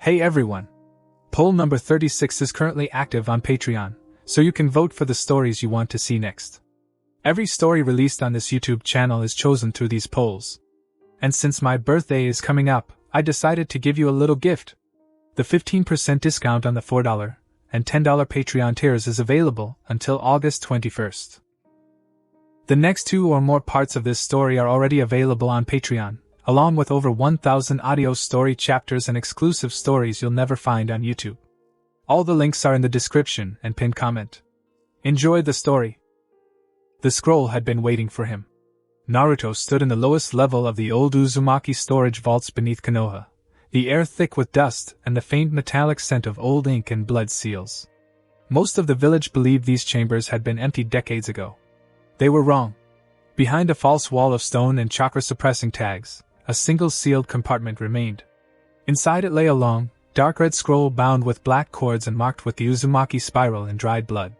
Hey everyone! Poll number 36 is currently active on Patreon, so you can vote for the stories you want to see next. Every story released on this YouTube channel is chosen through these polls. And since my birthday is coming up, I decided to give you a little gift. The 15% discount on the $4 and $10 Patreon tiers is available until August 21st. The next 2 or more parts of this story are already available on Patreon, along with over 1,000 audio story chapters and exclusive stories you'll never find on YouTube. All the links are in the description and pinned comment. Enjoy the story. The scroll had been waiting for him. Naruto stood in the lowest level of the old Uzumaki storage vaults beneath Konoha, the air thick with dust and the faint metallic scent of old ink and blood seals. Most of the village believed these chambers had been emptied decades ago. They were wrong. Behind a false wall of stone and chakra-suppressing tags, a single sealed compartment remained. Inside it lay a long, dark red scroll bound with black cords and marked with the Uzumaki spiral in dried blood.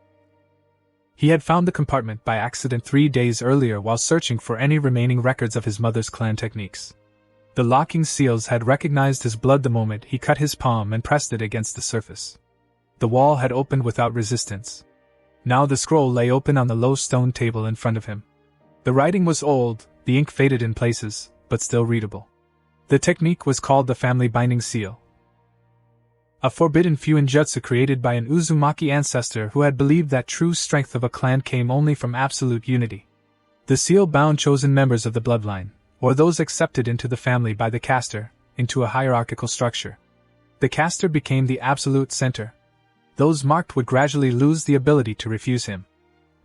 He had found the compartment by accident 3 days earlier while searching for any remaining records of his mother's clan techniques. The locking seals had recognized his blood the moment he cut his palm and pressed it against the surface. The wall had opened without resistance. Now the scroll lay open on the low stone table in front of him. The writing was old, the ink faded in places, but still readable. The technique was called the family binding seal. A forbidden fuinjutsu created by an Uzumaki ancestor who had believed that true strength of a clan came only from absolute unity. The seal bound chosen members of the bloodline, or those accepted into the family by the caster, into a hierarchical structure. The caster became the absolute center. Those marked would gradually lose the ability to refuse him.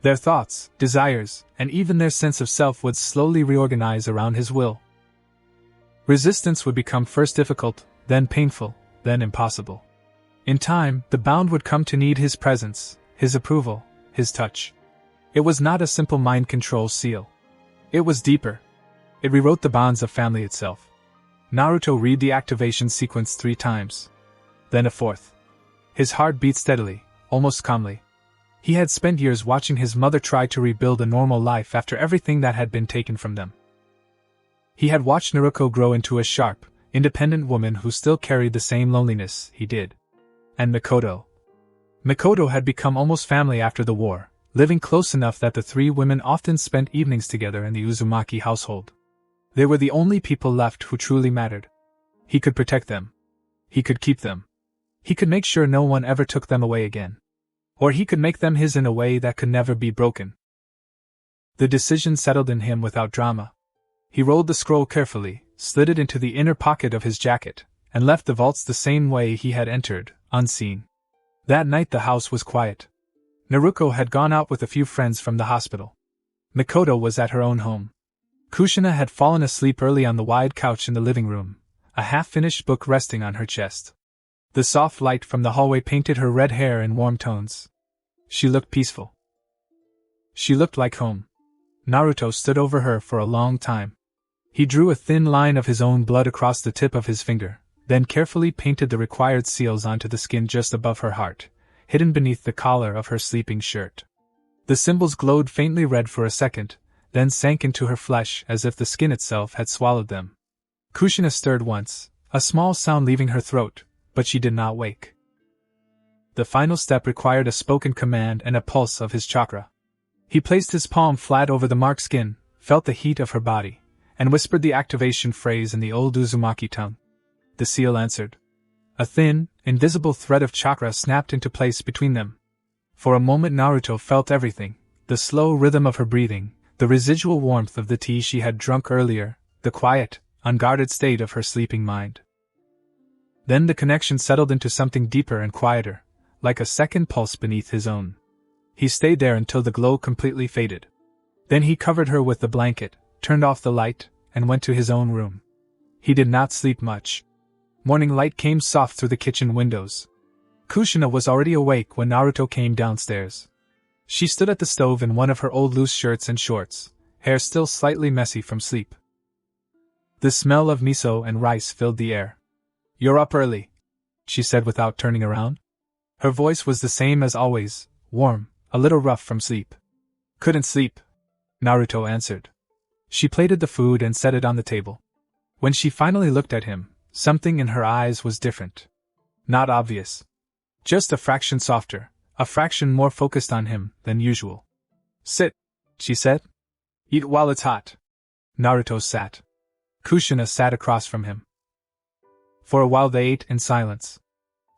Their thoughts, desires, and even their sense of self would slowly reorganize around his will. Resistance would become first difficult, then painful, then impossible. In time, the bound would come to need his presence, his approval, his touch. It was not a simple mind control seal. It was deeper. It rewrote the bonds of family itself. Naruto read the activation sequence 3 times. Then a 4th. His heart beat steadily, almost calmly. He had spent years watching his mother try to rebuild a normal life after everything that had been taken from them. He had watched Naruko grow into a sharp, independent woman who still carried the same loneliness he did. And Mikoto. Mikoto had become almost family after the war, living close enough that the 3 women often spent evenings together in the Uzumaki household. They were the only people left who truly mattered. He could protect them. He could keep them. He could make sure no one ever took them away again. Or he could make them his in a way that could never be broken. The decision settled in him without drama. He rolled the scroll carefully, slid it into the inner pocket of his jacket, and left the vaults the same way he had entered, unseen. That night the house was quiet. Naruko had gone out with a few friends from the hospital. Mikoto was at her own home. Kushina had fallen asleep early on the wide couch in the living room, a half-finished book resting on her chest. The soft light from the hallway painted her red hair in warm tones. She looked peaceful. She looked like home. Naruto stood over her for a long time. He drew a thin line of his own blood across the tip of his finger, then carefully painted the required seals onto the skin just above her heart, hidden beneath the collar of her sleeping shirt. The symbols glowed faintly red for a second, then sank into her flesh as if the skin itself had swallowed them. Kushina stirred once, a small sound leaving her throat, but she did not wake. The final step required a spoken command and a pulse of his chakra. He placed his palm flat over the marked skin, felt the heat of her body, and whispered the activation phrase in the old Uzumaki tongue. The seal answered. A thin, invisible thread of chakra snapped into place between them. For a moment Naruto felt everything, the slow rhythm of her breathing, the residual warmth of the tea she had drunk earlier, the quiet, unguarded state of her sleeping mind. Then the connection settled into something deeper and quieter, like a second pulse beneath his own. He stayed there until the glow completely faded. Then he covered her with the blanket, turned off the light, and went to his own room. He did not sleep much. Morning light came soft through the kitchen windows. Kushina was already awake when Naruto came downstairs. She stood at the stove in one of her old loose shirts and shorts, hair still slightly messy from sleep. The smell of miso and rice filled the air. "You're up early," she said without turning around. Her voice was the same as always, warm, a little rough from sleep. "Couldn't sleep," Naruto answered. She plated the food and set it on the table. When she finally looked at him, something in her eyes was different. Not obvious. Just a fraction softer, a fraction more focused on him than usual. Sit, she said. Eat while it's hot. Naruto sat. Kushina sat across from him. For a while they ate in silence.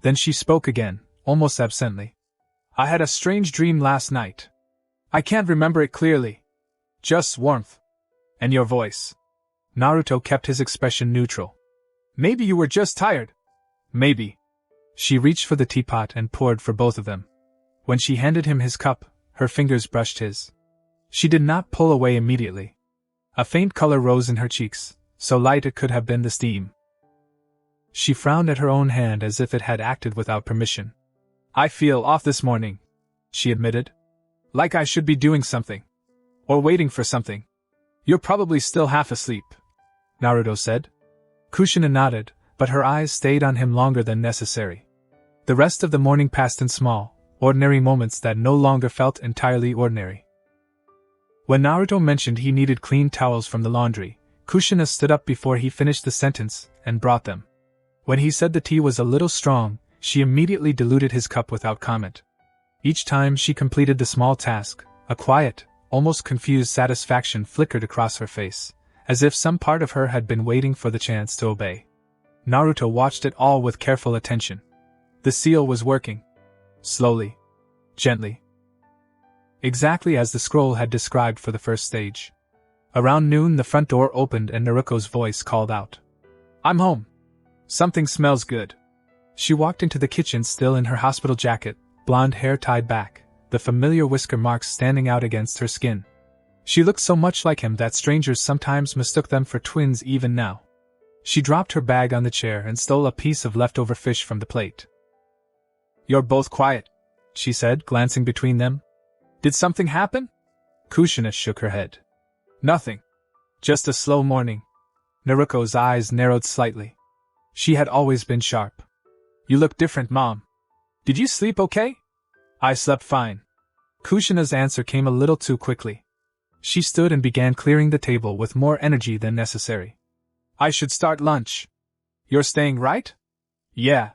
Then she spoke again, almost absently. I had a strange dream last night. I can't remember it clearly. Just warmth. And your voice. Naruto kept his expression neutral. Maybe you were just tired. Maybe. She reached for the teapot and poured for both of them. When she handed him his cup, her fingers brushed his. She did not pull away immediately. A faint color rose in her cheeks, so light it could have been the steam. She frowned at her own hand as if it had acted without permission. I feel off this morning, she admitted. Like I should be doing something. Or waiting for something. You're probably still half asleep, Naruto said. Kushina nodded, but her eyes stayed on him longer than necessary. The rest of the morning passed in small, ordinary moments that no longer felt entirely ordinary. When Naruto mentioned he needed clean towels from the laundry, Kushina stood up before he finished the sentence and brought them. When he said the tea was a little strong, she immediately diluted his cup without comment. Each time she completed the small task, a quiet, almost confused satisfaction flickered across her face, as if some part of her had been waiting for the chance to obey. Naruto watched it all with careful attention. The seal was working. Slowly. Gently. Exactly as the scroll had described for the first stage. Around noon the front door opened and Naruko's voice called out. I'm home. Something smells good. She walked into the kitchen still in her hospital jacket, blonde hair tied back, the familiar whisker marks standing out against her skin. She looked so much like him that strangers sometimes mistook them for twins even now. She dropped her bag on the chair and stole a piece of leftover fish from the plate. You're both quiet, she said, glancing between them. Did something happen? Kushina shook her head. Nothing. Just a slow morning. Naruko's eyes narrowed slightly. She had always been sharp. You look different, Mom. Did you sleep okay? I slept fine. Kushina's answer came a little too quickly. She stood and began clearing the table with more energy than necessary. I should start lunch. You're staying, right? Yeah.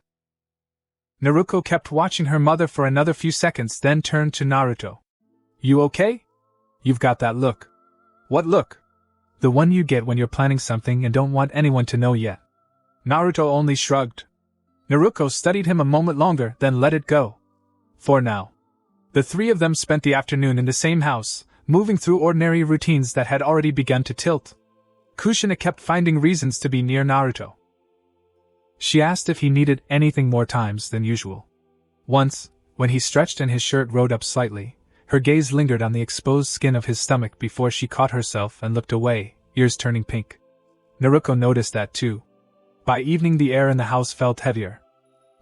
Naruko kept watching her mother for another few seconds, then turned to Naruto. You okay? You've got that look. What look? The one you get when you're planning something and don't want anyone to know yet. Naruto only shrugged. Naruko studied him a moment longer, then let it go. For now. The three of them spent the afternoon in the same house, moving through ordinary routines that had already begun to tilt. Kushina kept finding reasons to be near Naruto. She asked if he needed anything more times than usual. Once, when he stretched and his shirt rode up slightly, her gaze lingered on the exposed skin of his stomach before she caught herself and looked away, ears turning pink. Naruko noticed that too. By evening the air in the house felt heavier.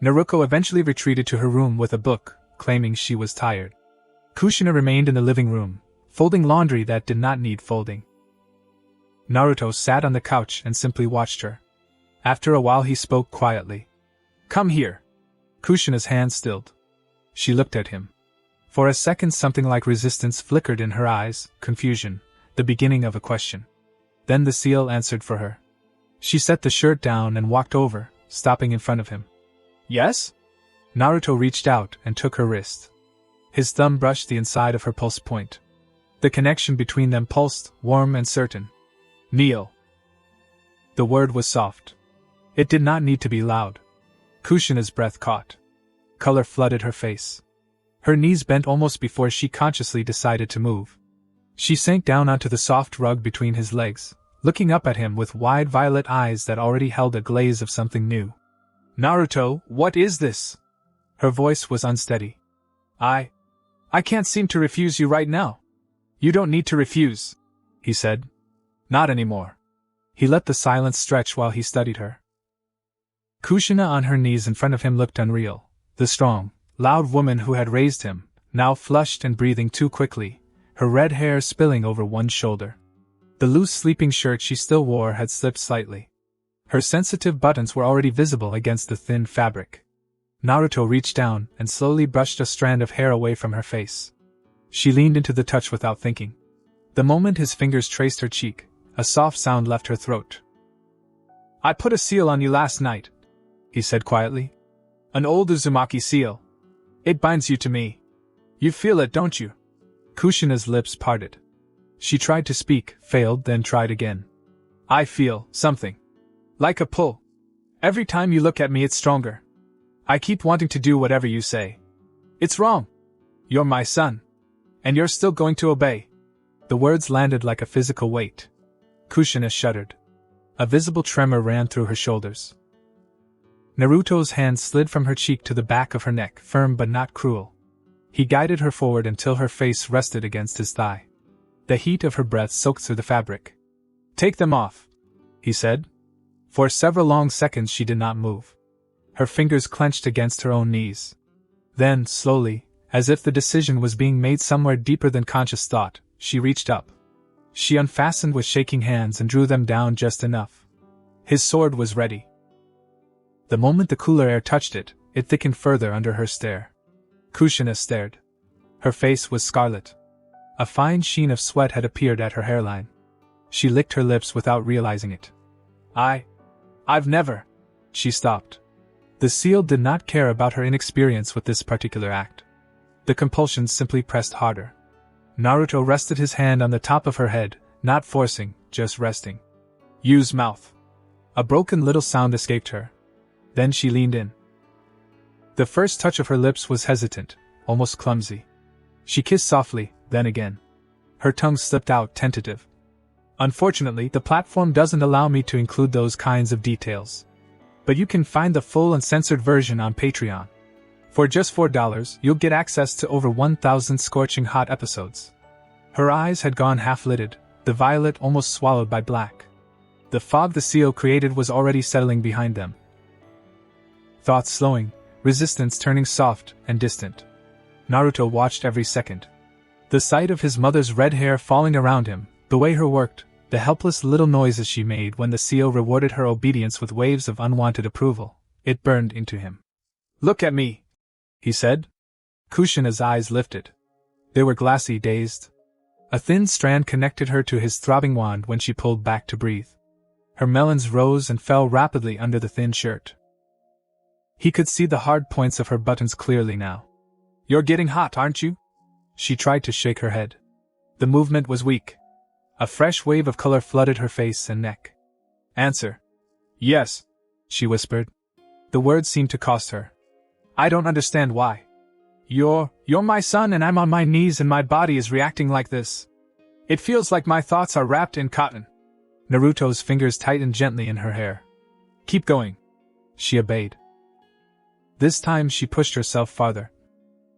Naruko eventually retreated to her room with a book, claiming she was tired. Kushina remained in the living room, folding laundry that did not need folding. Naruto sat on the couch and simply watched her. After a while he spoke quietly. Come here. Kushina's hand stilled. She looked at him. For a second something like resistance flickered in her eyes, confusion, the beginning of a question. Then the seal answered for her. She set the shirt down and walked over, stopping in front of him. Yes? Naruto reached out and took her wrist. His thumb brushed the inside of her pulse point. The connection between them pulsed, warm and certain. Kneel. The word was soft. It did not need to be loud. Kushina's breath caught. Color flooded her face. Her knees bent almost before she consciously decided to move. She sank down onto the soft rug between his legs, looking up at him with wide violet eyes that already held a glaze of something new. Naruto, what is this? Her voice was unsteady. I can't seem to refuse you right now. You don't need to refuse, he said. Not anymore. He let the silence stretch while he studied her. Kushina on her knees in front of him looked unreal. The strong, loud woman who had raised him, now flushed and breathing too quickly, her red hair spilling over one shoulder. The loose sleeping shirt she still wore had slipped slightly. Her sensitive buttons were already visible against the thin fabric. Naruto reached down and slowly brushed a strand of hair away from her face. She leaned into the touch without thinking. The moment his fingers traced her cheek, a soft sound left her throat. I put a seal on you last night, he said quietly. An old Uzumaki seal. It binds you to me. You feel it, don't you? Kushina's lips parted. She tried to speak, failed, then tried again. I feel something. Like a pull. Every time you look at me, it's stronger. I keep wanting to do whatever you say. It's wrong. You're my son. And you're still going to obey. The words landed like a physical weight. Kushina shuddered. A visible tremor ran through her shoulders. Naruto's hand slid from her cheek to the back of her neck, firm but not cruel. He guided her forward until her face rested against his thigh. The heat of her breath soaked through the fabric. Take them off, he said. For several long seconds she did not move. Her fingers clenched against her own knees. Then, slowly, as if the decision was being made somewhere deeper than conscious thought, she reached up. She unfastened with shaking hands and drew them down just enough. His sword was ready. The moment the cooler air touched it, it thickened further under her stare. Kushina stared. Her face was scarlet. A fine sheen of sweat had appeared at her hairline. She licked her lips without realizing it. I've never... She stopped. The seal did not care about her inexperience with this particular act. The compulsions simply pressed harder. Naruto rested his hand on the top of her head, not forcing, just resting. Use mouth. A broken little sound escaped her. Then she leaned in. The first touch of her lips was hesitant, almost clumsy. She kissed softly, then again. Her tongue slipped out, tentative. Unfortunately, the platform doesn't allow me to include those kinds of details. But you can find the full uncensored version on Patreon. For just $4, you'll get access to over 1,000 scorching hot episodes. Her eyes had gone half-lidded, the violet almost swallowed by black. The fog the seal created was already settling behind them. Thoughts slowing, resistance turning soft and distant. Naruto watched every second. The sight of his mother's red hair falling around him, the way her worked, the helpless little noises she made when the seal rewarded her obedience with waves of unwanted approval, it burned into him. Look at me, he said. Kushina's eyes lifted. They were glassy, dazed. A thin strand connected her to his throbbing wand when she pulled back to breathe. Her melons rose and fell rapidly under the thin shirt. He could see the hard points of her buttons clearly now. You're getting hot, aren't you? She tried to shake her head. The movement was weak. A fresh wave of color flooded her face and neck. Answer. Yes, she whispered. The words seemed to cost her. I don't understand why. You're my son and I'm on my knees and my body is reacting like this. It feels like my thoughts are wrapped in cotton. Naruto's fingers tightened gently in her hair. Keep going. She obeyed. This time she pushed herself farther.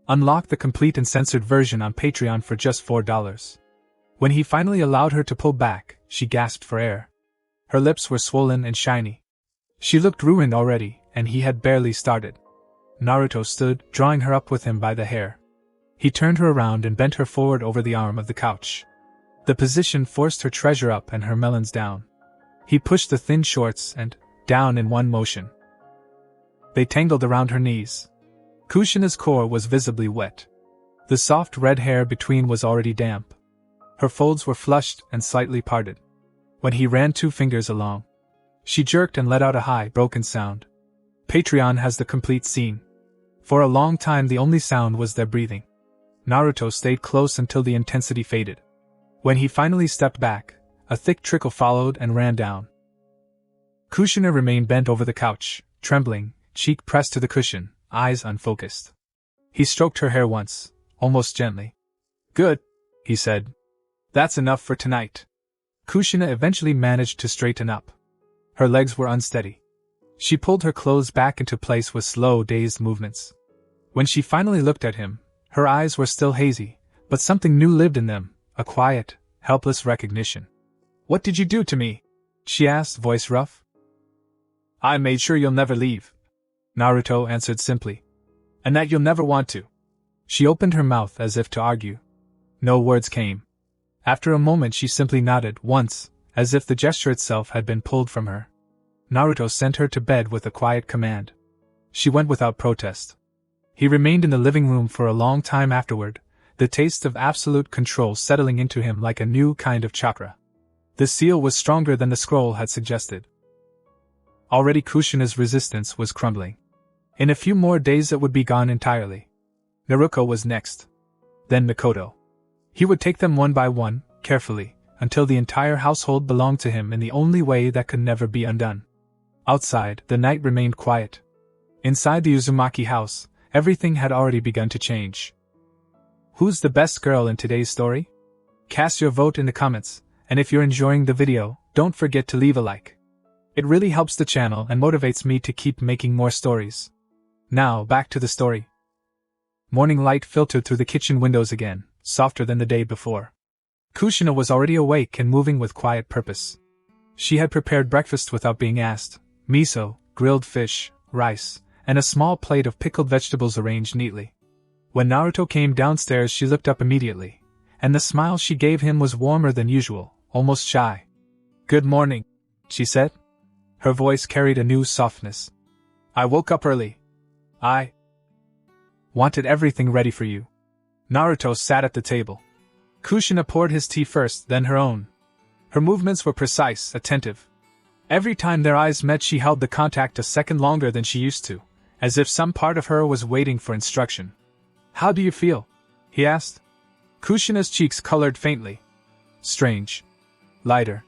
Unlock the complete and censored version on Patreon for just $4. When he finally allowed her to pull back, she gasped for air. Her lips were swollen and shiny. She looked ruined already, and he had barely started. Naruto stood, drawing her up with him by the hair. He turned her around and bent her forward over the arm of the couch. The position forced her treasure up and her melons down. He pushed the thin shorts and down in one motion. They tangled around her knees. Kushina's core was visibly wet. The soft red hair between was already damp. Her folds were flushed and slightly parted. When he ran 2 fingers along, she jerked and let out a high, broken sound. Patreon has the complete scene. For a long time the only sound was their breathing. Naruto stayed close until the intensity faded. When he finally stepped back, a thick trickle followed and ran down. Kushina remained bent over the couch, trembling, cheek pressed to the cushion, eyes unfocused. He stroked her hair once, almost gently. Good, he said. That's enough for tonight. Kushina eventually managed to straighten up. Her legs were unsteady. She pulled her clothes back into place with slow, dazed movements. When she finally looked at him, her eyes were still hazy, but something new lived in them, a quiet, helpless recognition. What did you do to me? She asked, voice rough. I made sure you'll never leave, Naruto answered simply. And that you'll never want to. She opened her mouth as if to argue. No words came. After a moment she simply nodded once, as if the gesture itself had been pulled from her. Naruto sent her to bed with a quiet command. She went without protest. He remained in the living room for a long time afterward, the taste of absolute control settling into him like a new kind of chakra. The seal was stronger than the scroll had suggested. Already Kushina's resistance was crumbling. In a few more days it would be gone entirely. Naruko was next. Then Mikoto. He would take them one by one, carefully, until the entire household belonged to him in the only way that could never be undone. Outside, the night remained quiet. Inside the Uzumaki house, everything had already begun to change. Who's the best girl in today's story? Cast your vote in the comments, and if you're enjoying the video, don't forget to leave a like. It really helps the channel and motivates me to keep making more stories. Now, back to the story. Morning light filtered through the kitchen windows again, softer than the day before. Kushina was already awake and moving with quiet purpose. She had prepared breakfast without being asked: miso, grilled fish, rice, and a small plate of pickled vegetables arranged neatly. When Naruto came downstairs, she looked up immediately, and the smile she gave him was warmer than usual, almost shy. "Good morning," she said. Her voice carried a new softness. "I woke up early. I wanted everything ready for you." Naruto sat at the table. Kushina poured his tea first, then her own. Her movements were precise, attentive. Every time their eyes met, she held the contact a second longer than she used to, as if some part of her was waiting for instruction. "How do you feel?" he asked. Kushina's cheeks colored faintly. "Strange. Lighter.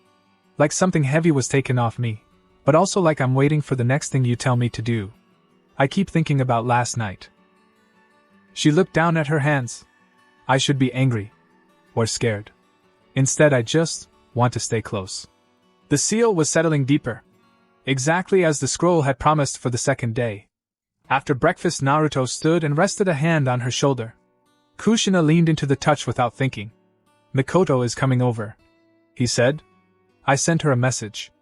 Like something heavy was taken off me, but also like I'm waiting for the next thing you tell me to do. I keep thinking about last night." She looked down at her hands. "I should be angry. Or scared. Instead, I just want to stay close." The seal was settling deeper. Exactly as the scroll had promised for the second day. After breakfast, Naruto stood and rested a hand on her shoulder. Kushina leaned into the touch without thinking. "Mikoto is coming over," he said. "I sent her a message.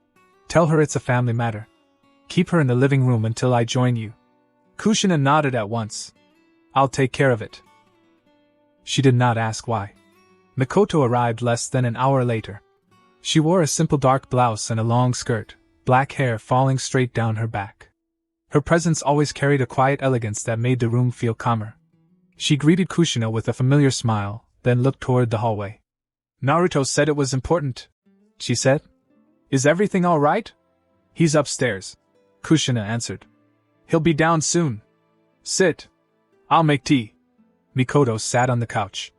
Tell her it's a family matter. Keep her in the living room until I join you." Kushina nodded at once. "I'll take care of it." She did not ask why. Mikoto arrived less than an hour later. She wore a simple dark blouse and a long skirt, black hair falling straight down her back. Her presence always carried a quiet elegance that made the room feel calmer. She greeted Kushina with a familiar smile, then looked toward the hallway. "Naruto said it was important," she said. "Is everything all right?" "He's upstairs," Kushina answered. "He'll be down soon. Sit. I'll make tea." Mikoto sat on the couch.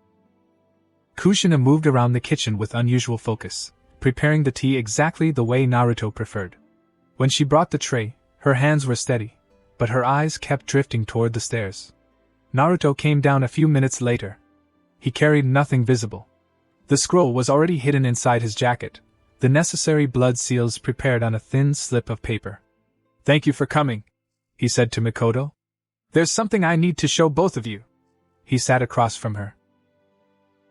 Kushina moved around the kitchen with unusual focus, preparing the tea exactly the way Naruto preferred. When she brought the tray, her hands were steady, but her eyes kept drifting toward the stairs. Naruto came down a few minutes later. He carried nothing visible. The scroll was already hidden inside his jacket, the necessary blood seals prepared on a thin slip of paper. "Thank you for coming," he said to Mikoto. "There's something I need to show both of you." He sat across from her.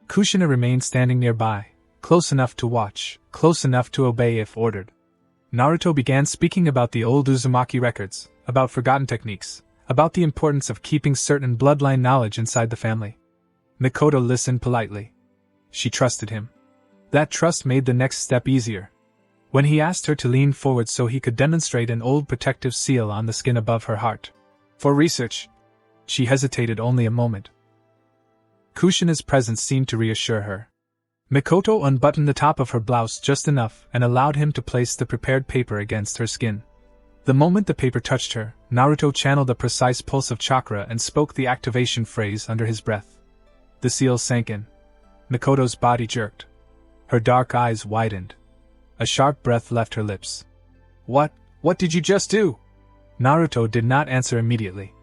Kushina remained standing nearby, close enough to watch, close enough to obey if ordered. Naruto began speaking about the old Uzumaki records, about forgotten techniques, about the importance of keeping certain bloodline knowledge inside the family. Mikoto listened politely. She trusted him. That trust made the next step easier. When he asked her to lean forward so he could demonstrate an old protective seal on the skin above her heart. "For research," she hesitated only a moment. Kushina's presence seemed to reassure her. Mikoto unbuttoned the top of her blouse just enough and allowed him to place the prepared paper against her skin. The moment the paper touched her, Naruto channeled a precise pulse of chakra and spoke the activation phrase under his breath. The seal sank in. Mikoto's body jerked. Her dark eyes widened. A sharp breath left her lips. What did you just do?" Naruto did not answer immediately.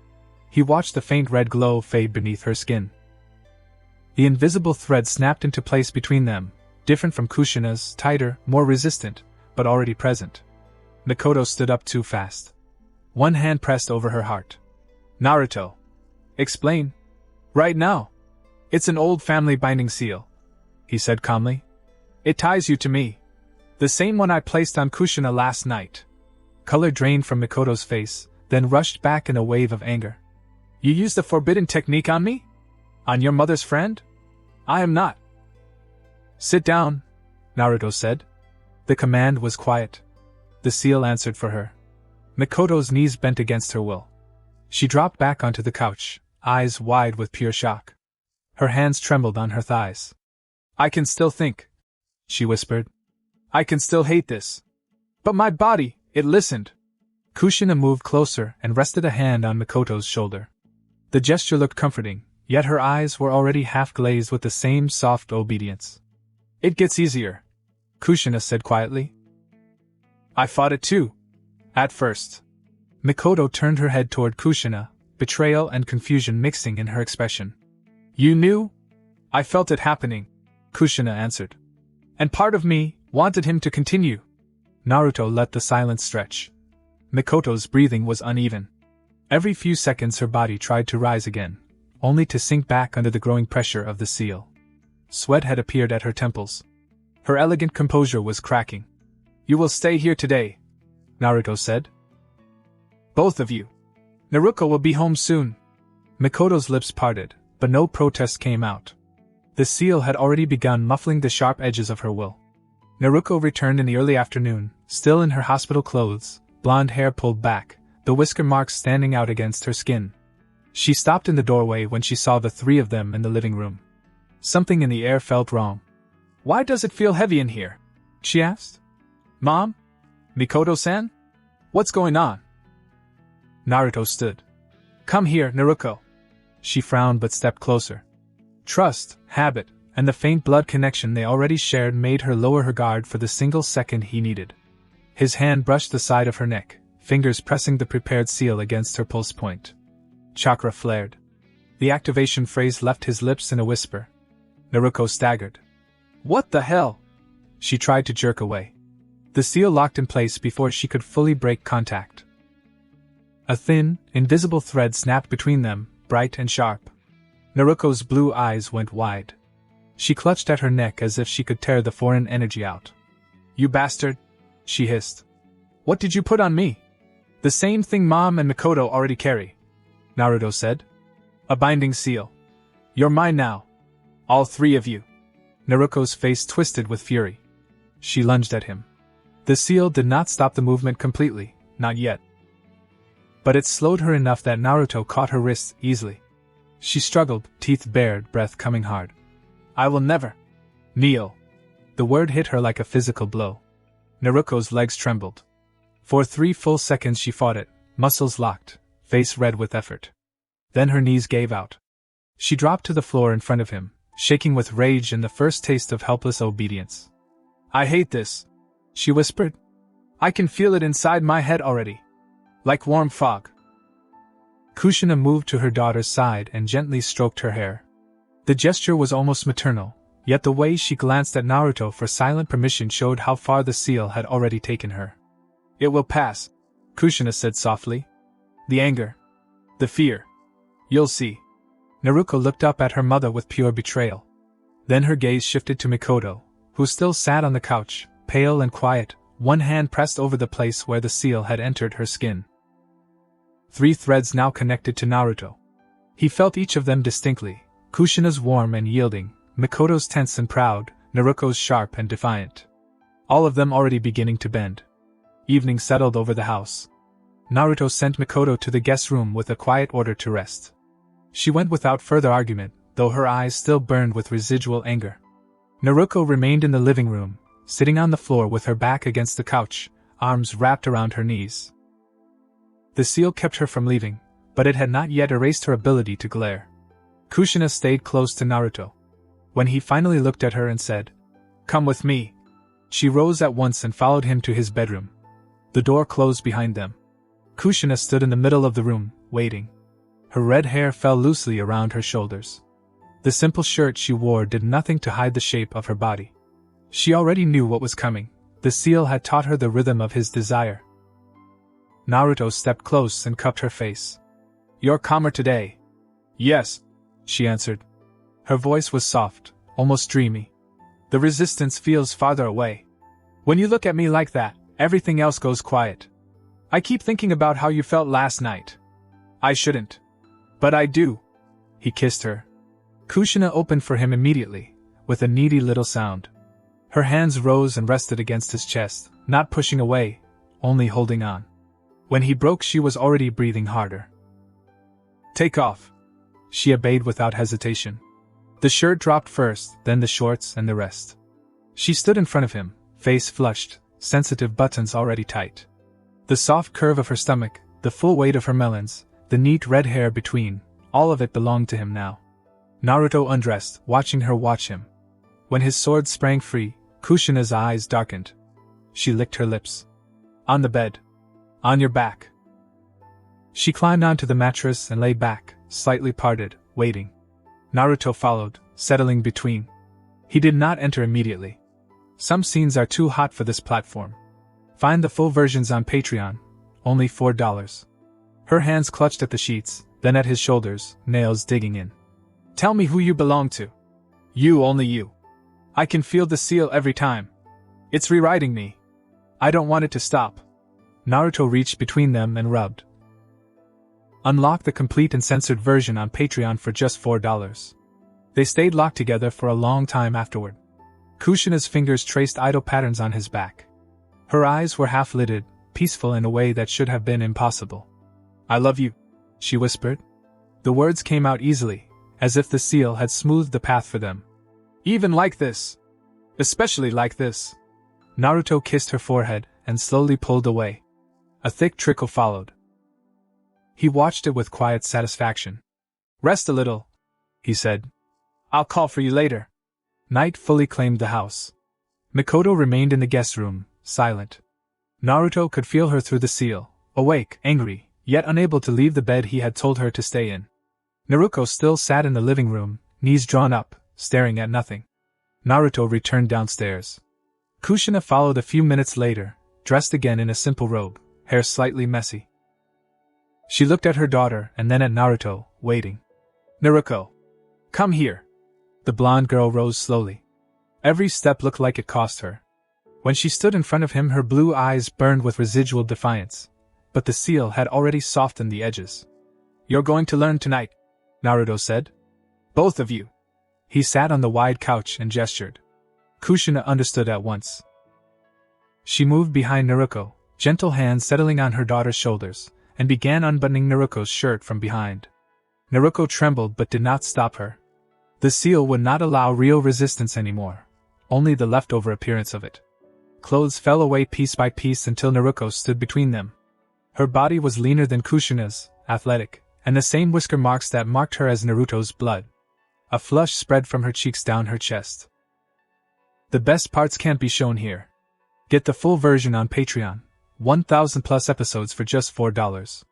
He watched the faint red glow fade beneath her skin. The invisible thread snapped into place between them, different from Kushina's, tighter, more resistant, but already present. Mikoto stood up too fast. One hand pressed over her heart. "Naruto. Explain. Right now. It's an old family binding seal," he said calmly. "It ties you to me. The same one I placed on Kushina last night." Color drained from Mikoto's face, then rushed back in a wave of anger. "You used a forbidden technique on me? On your mother's friend? I am not." "Sit down," Naruto said. The command was quiet. The seal answered for her. Mikoto's knees bent against her will. She dropped back onto the couch, eyes wide with pure shock. Her hands trembled on her thighs. "I can still think," she whispered. "I can still hate this. But my body, it listened." Kushina moved closer and rested a hand on Mikoto's shoulder. The gesture looked comforting, yet her eyes were already half glazed with the same soft obedience. It gets easier, Kushina said quietly. I fought it too. At first. Mikoto turned her head toward Kushina, betrayal and confusion mixing in her expression. You knew? I felt it happening, Kushina answered. And part of me wanted him to continue. Naruto let the silence stretch. Mikoto's breathing was uneven. Every few seconds her body tried to rise again, only to sink back under the growing pressure of the seal. Sweat had appeared at her temples. Her elegant composure was cracking. You will stay here today, Naruto said. Both of you. Naruko will be home soon. Mikoto's lips parted, but no protest came out. The seal had already begun muffling the sharp edges of her will. Naruko returned in the early afternoon, still in her hospital clothes, blonde hair pulled back, the whisker marks standing out against her skin. She stopped in the doorway when she saw the three of them in the living room. Something in the air felt wrong. Why does it feel heavy in here? She asked. Mom? Mikoto-san? What's going on? Naruto stood. Come here, Naruko. She frowned but stepped closer. Trust, habit, and the faint blood connection they already shared made her lower her guard for the single second he needed. His hand brushed the side of her neck, fingers pressing the prepared seal against her pulse point. Chakra flared. The activation phrase left his lips in a whisper. Naruko staggered. What the hell? She tried to jerk away. The seal locked in place before she could fully break contact. A thin, invisible thread snapped between them, bright and sharp. Naruko's blue eyes went wide. She clutched at her neck as if she could tear the foreign energy out. You bastard, she hissed. What did you put on me? The same thing Mom and Mikoto already carry, Naruto said. A binding seal. You're mine now. All three of you. Naruko's face twisted with fury. She lunged at him. The seal did not stop the movement completely, not yet. But it slowed her enough that Naruto caught her wrists easily. She struggled, teeth bared, breath coming hard. I will never. Kneel. The word hit her like a physical blow. Naruko's legs trembled. For 3 full seconds she fought it, muscles locked, face red with effort. Then her knees gave out. She dropped to the floor in front of him, shaking with rage and the first taste of helpless obedience. I hate this, she whispered. I can feel it inside my head already. Like warm fog. Kushina moved to her daughter's side and gently stroked her hair. The gesture was almost maternal, yet the way she glanced at Naruto for silent permission showed how far the seal had already taken her. It will pass, Kushina said softly. The anger. The fear. You'll see. Naruko looked up at her mother with pure betrayal. Then her gaze shifted to Mikoto, who still sat on the couch, pale and quiet, one hand pressed over the place where the seal had entered her skin. 3 threads now connected to Naruto. He felt each of them distinctly, Kushina's warm and yielding, Mikoto's tense and proud, Naruko's sharp and defiant. All of them already beginning to bend. Evening settled over the house. Naruto sent Mikoto to the guest room with a quiet order to rest. She went without further argument, though her eyes still burned with residual anger. Naruko remained in the living room, sitting on the floor with her back against the couch, arms wrapped around her knees. The seal kept her from leaving, but it had not yet erased her ability to glare. Kushina stayed close to Naruto. When he finally looked at her and said, "Come with me," she rose at once and followed him to his bedroom. The door closed behind them. Kushina stood in the middle of the room, waiting. Her red hair fell loosely around her shoulders. The simple shirt she wore did nothing to hide the shape of her body. She already knew what was coming. The seal had taught her the rhythm of his desire. Naruto stepped close and cupped her face. "You're calmer today." "Yes," she answered. Her voice was soft, almost dreamy. "The resistance feels farther away. When you look at me like that, everything else goes quiet. I keep thinking about how you felt last night. I shouldn't. But I do." He kissed her. Kushina opened for him immediately, with a needy little sound. Her hands rose and rested against his chest, not pushing away, only holding on. When he broke, she was already breathing harder. "Take off." She obeyed without hesitation. The shirt dropped first, then the shorts and the rest. She stood in front of him, face flushed, sensitive buttons already tight. The soft curve of her stomach, the full weight of her melons, the neat red hair between, all of it belonged to him now. Naruto undressed, watching her watch him. When his sword sprang free, Kushina's eyes darkened. She licked her lips. On the bed. On your back. She climbed onto the mattress and lay back, slightly parted, waiting. Naruto followed, settling between. He did not enter immediately. Some scenes are too hot for this platform. Find the full versions on Patreon, only $4. Her hands clutched at the sheets, then at his shoulders, nails digging in. Tell me who you belong to. You, only you. I can feel the seal every time. It's rewriting me. I don't want it to stop. Naruto reached between them and rubbed. Unlock the complete and censored version on Patreon for just $4. They stayed locked together for a long time afterward. Kushina's fingers traced idle patterns on his back. Her eyes were half-lidded, peaceful in a way that should have been impossible. I love you, she whispered. The words came out easily, as if the seal had smoothed the path for them. Even like this. Especially like this. Naruto kissed her forehead and slowly pulled away. A thick trickle followed. He watched it with quiet satisfaction. Rest a little, he said. I'll call for you later. Night fully claimed the house. Mikoto remained in the guest room, silent. Naruto could feel her through the seal, awake, angry, yet unable to leave the bed he had told her to stay in. Naruko still sat in the living room, knees drawn up, staring at nothing. Naruto returned downstairs. Kushina followed a few minutes later, dressed again in a simple robe, hair slightly messy. She looked at her daughter and then at Naruto, waiting. Naruko. Come here. The blonde girl rose slowly. Every step looked like it cost her. When she stood in front of him, her blue eyes burned with residual defiance, but the seal had already softened the edges. You're going to learn tonight, Naruto said. Both of you. He sat on the wide couch and gestured. Kushina understood at once. She moved behind Naruko, gentle hands settling on her daughter's shoulders, and began unbuttoning Naruko's shirt from behind. Naruko trembled but did not stop her. The seal would not allow real resistance anymore, only the leftover appearance of it. Clothes fell away piece by piece until Naruko stood between them. Her body was leaner than Kushina's, athletic, and the same whisker marks that marked her as Naruto's blood. A flush spread from her cheeks down her chest. The best parts can't be shown here. Get the full version on Patreon, 1,000 plus episodes for just $4.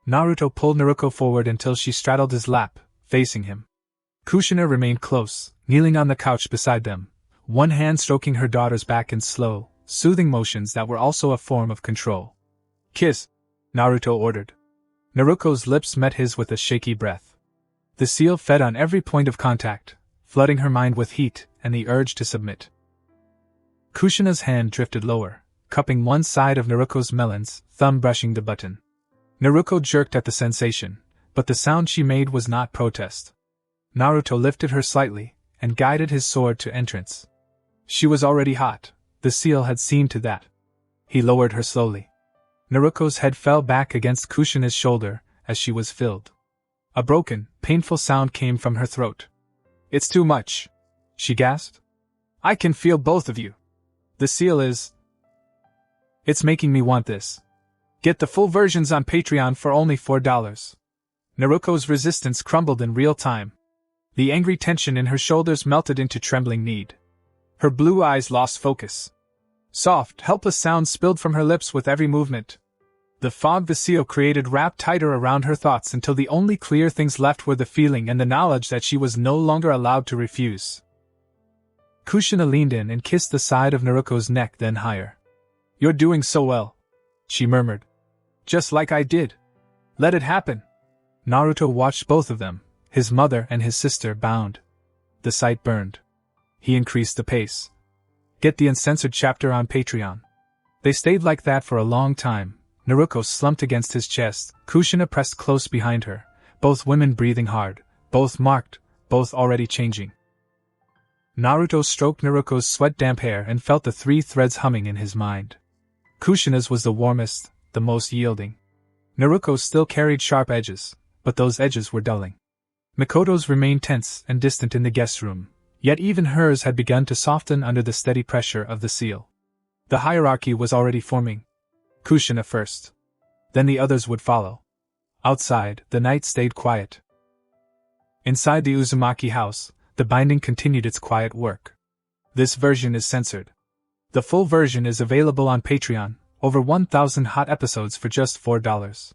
Naruto pulled Naruko forward until she straddled his lap, facing him. Kushina remained close, kneeling on the couch beside them, one hand stroking her daughter's back in slow, soothing motions that were also a form of control. Kiss, Naruto ordered. Naruko's lips met his with a shaky breath. The seal fed on every point of contact, flooding her mind with heat and the urge to submit. Kushina's hand drifted lower, cupping one side of Naruko's melons, thumb brushing the button. Naruko jerked at the sensation, but the sound she made was not protest. Naruto lifted her slightly, and guided his sword to entrance. She was already hot, the seal had seen to that. He lowered her slowly. Naruko's head fell back against Kushina's shoulder, as she was filled. A broken, painful sound came from her throat. It's too much, she gasped. I can feel both of you. The seal is... It's making me want this. Get the full versions on Patreon for only $4. Naruko's resistance crumbled in real time. The angry tension in her shoulders melted into trembling need. Her blue eyes lost focus. Soft, helpless sounds spilled from her lips with every movement. The fog the seal created wrapped tighter around her thoughts until the only clear things left were the feeling and the knowledge that she was no longer allowed to refuse. Kushina leaned in and kissed the side of Naruko's neck, then higher. You're doing so well, she murmured. Just like I did. Let it happen. Naruto watched both of them, his mother and his sister, bound. The sight burned. He increased the pace. Get the uncensored chapter on Patreon. They stayed like that for a long time. Naruko slumped against his chest, Kushina pressed close behind her, both women breathing hard, both marked, both already changing. Naruto stroked Naruko's sweat-damp hair and felt the 3 threads humming in his mind. Kushina's was the warmest, the most yielding. Naruko's still carried sharp edges, but those edges were dulling. Mikoto's remained tense and distant in the guest room, yet even hers had begun to soften under the steady pressure of the seal. The hierarchy was already forming. Kushina first. Then the others would follow. Outside, the night stayed quiet. Inside the Uzumaki house, the binding continued its quiet work. This version is censored. The full version is available on Patreon, over 1,000 hot episodes for just $4.